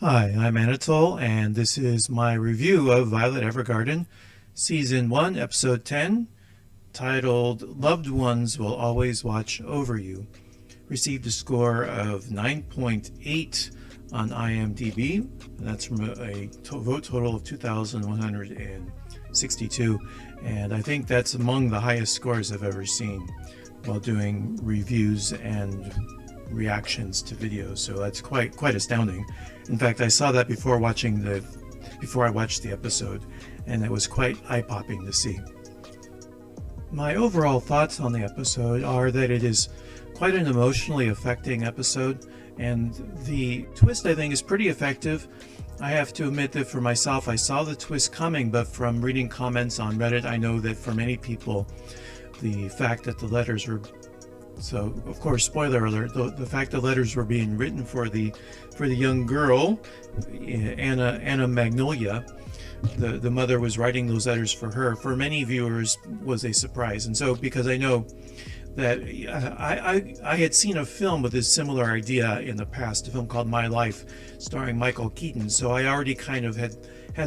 Hi, I'm Anatole, and this is my review of Violet Evergarden, Season 1, Episode 10, titled Loved Ones Will Always Watch Over You. Received a score of 9.8 on IMDb, and that's from a vote total of 2,162, and I think that's among the highest scores I've ever seen while doing reviews and reactions to videos, so that's quite astounding. In fact, I saw that before I watched the episode, and it was quite eye-popping to see. My overall thoughts on the episode are that it is quite an emotionally affecting episode, and the twist, I think, is pretty effective. I have to admit that for myself, I saw the twist coming, but from reading comments on Reddit, I know that for many people, the fact that the letters were of course, spoiler alert, the fact that letters were being written for the young girl, Anna Magnolia, the mother was writing those letters for her, for many viewers was a surprise. And so, because I know that I had seen a film with this similar idea in the past, a film called My Life, starring Michael Keaton. So I already kind of had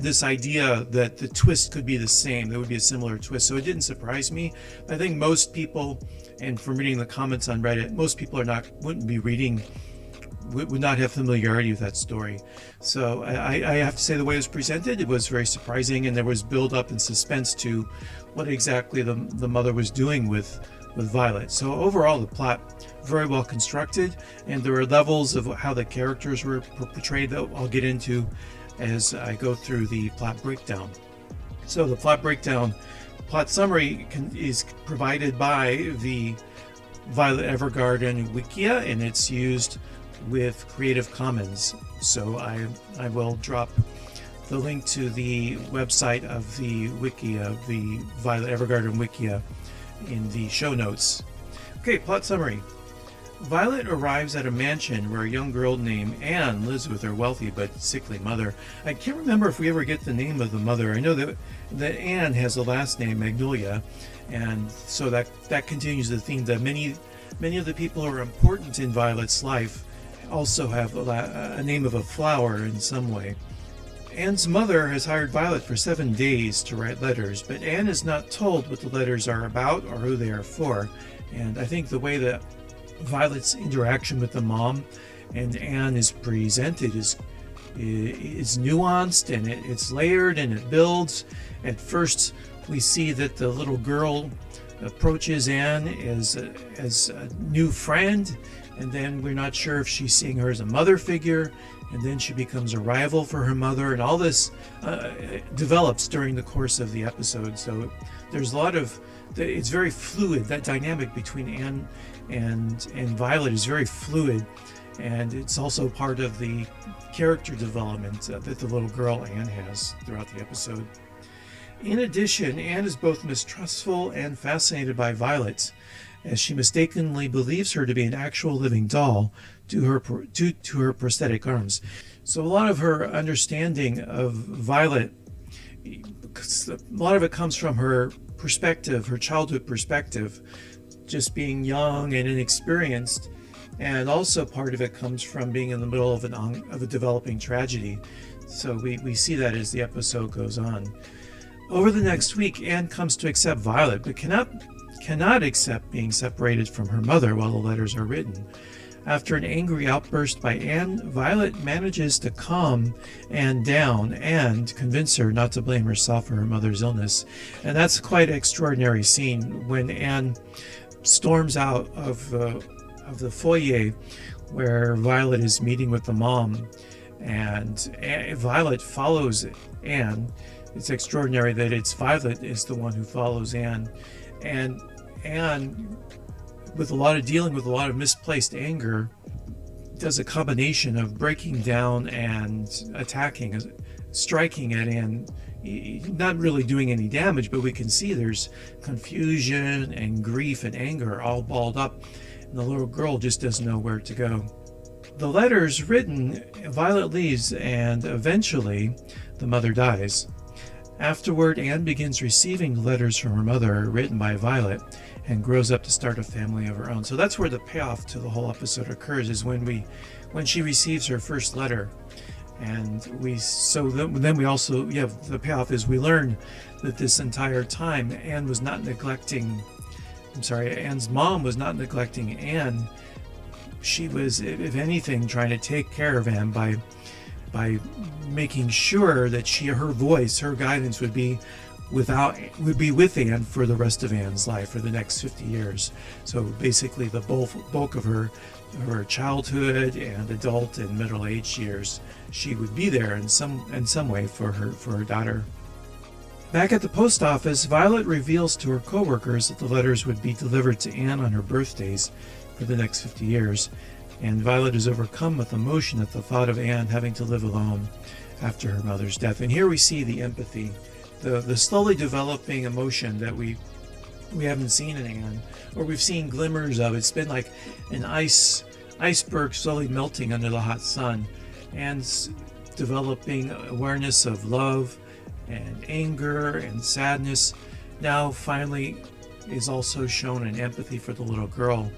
this idea that the twist could be the same. There would be a similar twist. So it didn't surprise me. I think most people, and from reading the comments on Reddit, most people would not have familiarity with that story. So I have to say, the way it was presented, it was very surprising, and there was build up and suspense to what exactly the mother was doing with Violet. So overall, the plot very well constructed, and there were levels of how the characters were portrayed that I'll get into as I go through the plot breakdown. So the plot summary is provided by the Violet Evergarden Wikia, and it's used with Creative Commons. So I will drop the link to the website of the Wikia, the Violet Evergarden Wikia, in the show notes. Okay, plot summary. Violet arrives at a mansion where a young girl named Anne lives with her wealthy but sickly mother. I can't remember if we ever get the name of the mother. I know that Anne has a last name, Magnolia, and so that continues the theme that many of the people who are important in Violet's life also have a name of a flower in some way. Anne's mother has hired Violet for 7 days to write letters, but Anne is not told what the letters are about or who they are for. And I think the way that Violet's interaction with the mom and Anne is presented is nuanced, and it's layered, and it builds. At first, we see that the little girl approaches Anne as a new friend, and then we're not sure if she's seeing her as a mother figure, and then she becomes a rival for her mother, and all this develops during the course of the episode. So there's a lot of, it's very fluid. That dynamic between Anne and Violet is very fluid, and it's also part of the character development that the little girl Anne has throughout the episode. In addition, Anne is both mistrustful and fascinated by Violet, as she mistakenly believes her to be an actual living doll due to her prosthetic arms. So a lot of her understanding of Violet, a lot of it comes from her perspective, her childhood perspective, just being young and inexperienced, and also part of it comes from being in the middle of a developing tragedy. So we see that as the episode goes on. Over the next week, Anne comes to accept Violet, but cannot accept being separated from her mother while the letters are written. After an angry outburst by Anne, Violet manages to calm Anne down and convince her not to blame herself for her mother's illness. And that's quite an extraordinary scene when Anne storms out of the foyer where Violet is meeting with the mom, and Violet follows Anne. It's extraordinary that it's Violet is the one who follows Anne, and Anne, dealing with a lot of misplaced anger, does a combination of breaking down and attacking, striking at Anne, not really doing any damage, but we can see there's confusion and grief and anger all balled up, and the little girl just doesn't know where to go. The letters written, Violet leaves, and eventually the mother dies. Afterward, Anne begins receiving letters from her mother written by Violet and grows up to start a family of her own. So that's where the payoff to the whole episode occurs, is when she receives her first letter. And then we also, the payoff is we learn that this entire time Anne's mom was not neglecting Anne. She was, if anything, trying to take care of Anne by making sure that her voice, her guidance would be with Anne for the rest of Anne's life, for the next 50 years. So basically the bulk of her childhood and adult and middle-aged years, she would be there in some way for her daughter. Back at the post office, Violet reveals to her co-workers that the letters would be delivered to Anne on her birthdays for the next 50 years, and Violet is overcome with emotion at the thought of Anne having to live alone after her mother's death. And here we see the empathy, the slowly developing emotion that we haven't seen in Anne, or we've seen glimmers of. It's been like an iceberg slowly melting under the hot sun, and developing awareness of love and anger and sadness. Now finally is also shown an empathy for the little girl.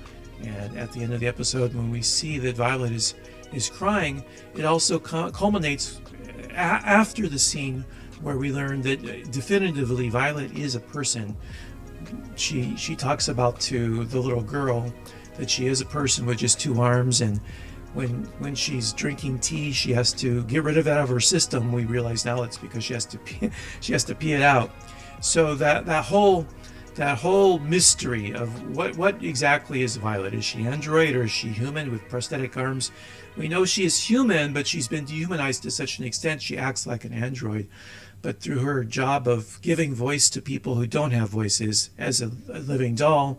And at the end of the episode, when we see that Violet is crying, it also culminates after the scene where we learn that definitively Violet is a person. She talks about to the little girl that she is a person with just two arms, and when she's drinking tea, she has to get rid of it out of her system. We realize now it's because she has to pee it out. So that whole mystery of what exactly is Violet? Is she android or is she human with prosthetic arms? We know she is human, but she's been dehumanized to such an extent she acts like an android. But through her job of giving voice to people who don't have voices as a living doll,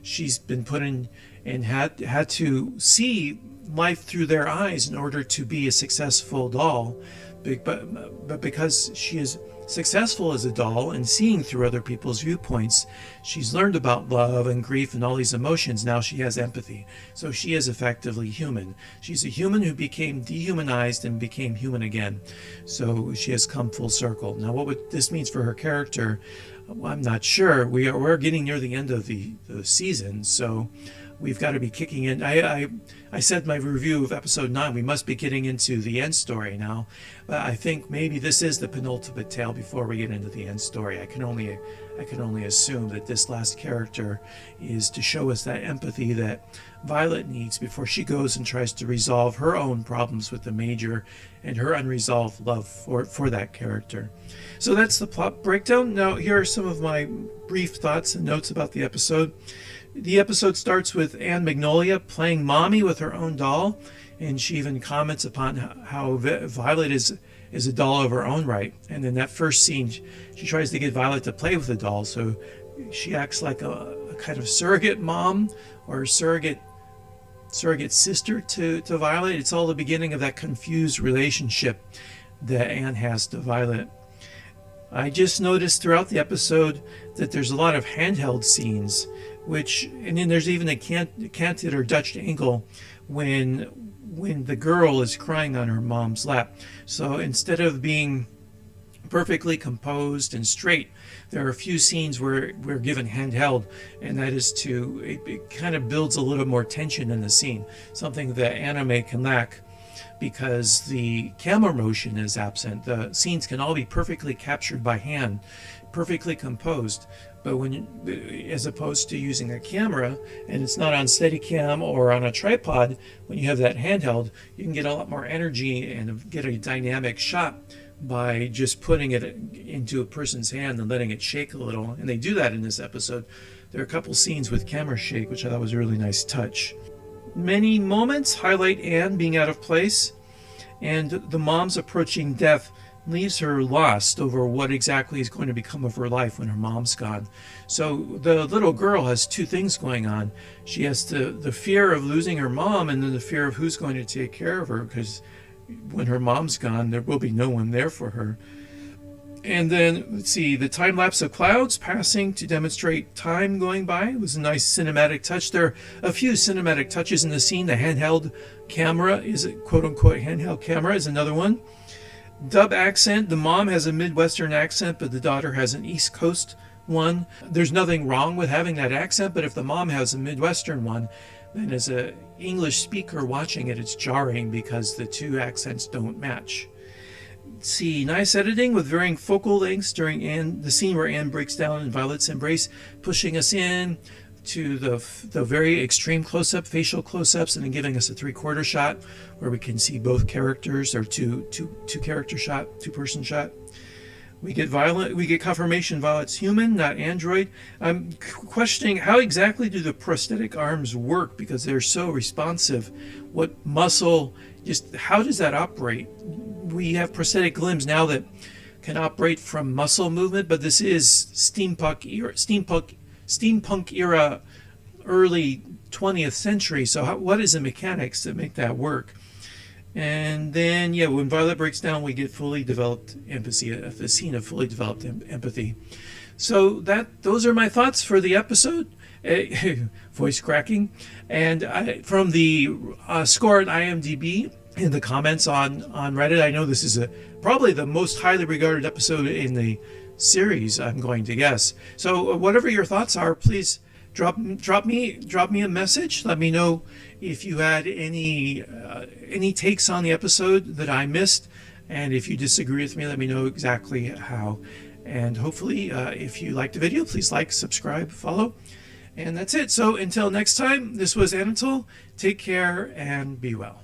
she's been put in and had to see life through their eyes in order to be a successful doll. But because she is successful as a doll and seeing through other people's viewpoints, she's learned about love and grief and all these emotions. Now she has empathy. So she is effectively human. She's a human who became dehumanized and became human again. So she has come full circle. Now what this means for her character, I'm not sure. We're getting near the end of the season, so we've got to be kicking in. I said in my review of episode 9, we must be getting into the end story now. But I think maybe this is the penultimate tale before we get into the end story. I can only assume that this last character is to show us that empathy that Violet needs before she goes and tries to resolve her own problems with the Major and her unresolved love for that character. So that's the plot breakdown. Now here are some of my brief thoughts and notes about the episode. The episode starts with Anne Magnolia playing mommy with her own doll, and she even comments upon how Violet is a doll of her own right. And in that first scene, she tries to get Violet to play with the doll, so she acts like a kind of surrogate mom or surrogate sister to Violet. It's all the beginning of that confused relationship that Anne has to Violet. I just noticed throughout the episode that there's a lot of handheld scenes, and then there's even a canted or Dutch angle when the girl is crying on her mom's lap. So instead of being perfectly composed and straight, there are a few scenes where we're given handheld, and that is it kind of builds a little more tension in the scene, something that anime can lack because the camera motion is absent. The scenes can all be perfectly captured by hand, perfectly composed, but as opposed to using a camera, and it's not on Steadicam or on a tripod, when you have that handheld, you can get a lot more energy and get a dynamic shot by just putting it into a person's hand and letting it shake a little. And they do that in this episode. There are a couple scenes with camera shake, which I thought was a really nice touch. Many moments highlight Anne being out of place, and the mom's approaching death leaves her lost over what exactly is going to become of her life when her mom's gone. So the little girl has two things going on. She has the fear of losing her mom, and then the fear of who's going to take care of her, because when her mom's gone, there will be no one there for her. And then, let's see, the time lapse of clouds passing to demonstrate time going by. It was a nice cinematic touch. There are a few cinematic touches in the scene. The handheld camera quote-unquote handheld camera is another one. Dub accent. The mom has a Midwestern accent, but the daughter has an East Coast one. There's nothing wrong with having that accent, but if the mom has a Midwestern one, then as a English speaker watching it, it's jarring because the two accents don't match. See, nice editing with varying focal lengths during the scene where Anne breaks down in Violet's embrace, pushing us in to the very extreme close-up, facial close-ups, and then giving us a three-quarter shot where we can see both characters, or two-character shot, two-person shot. We get confirmation Violet's human, not android. I'm questioning how exactly do the prosthetic arms work, because they're so responsive. What muscle, just how does that operate? We have prosthetic limbs now that can operate from muscle movement, but this is steampunk era, early 20th century. So what is the mechanics that make that work? And then, yeah, when Violet breaks down, we get fully developed empathy, a scene of fully developed empathy. So those are my thoughts for the episode. Voice cracking. And from the score at IMDb, in the comments on Reddit, I know this is probably the most highly regarded episode in the series, I'm going to guess. So whatever your thoughts are, please drop me a message. Let me know if you had any takes on the episode that I missed, and if you disagree with me, let me know exactly how. And hopefully, if you liked the video, please like, subscribe, follow, and that's it. So until next time, this was Anatol. Take care and be well.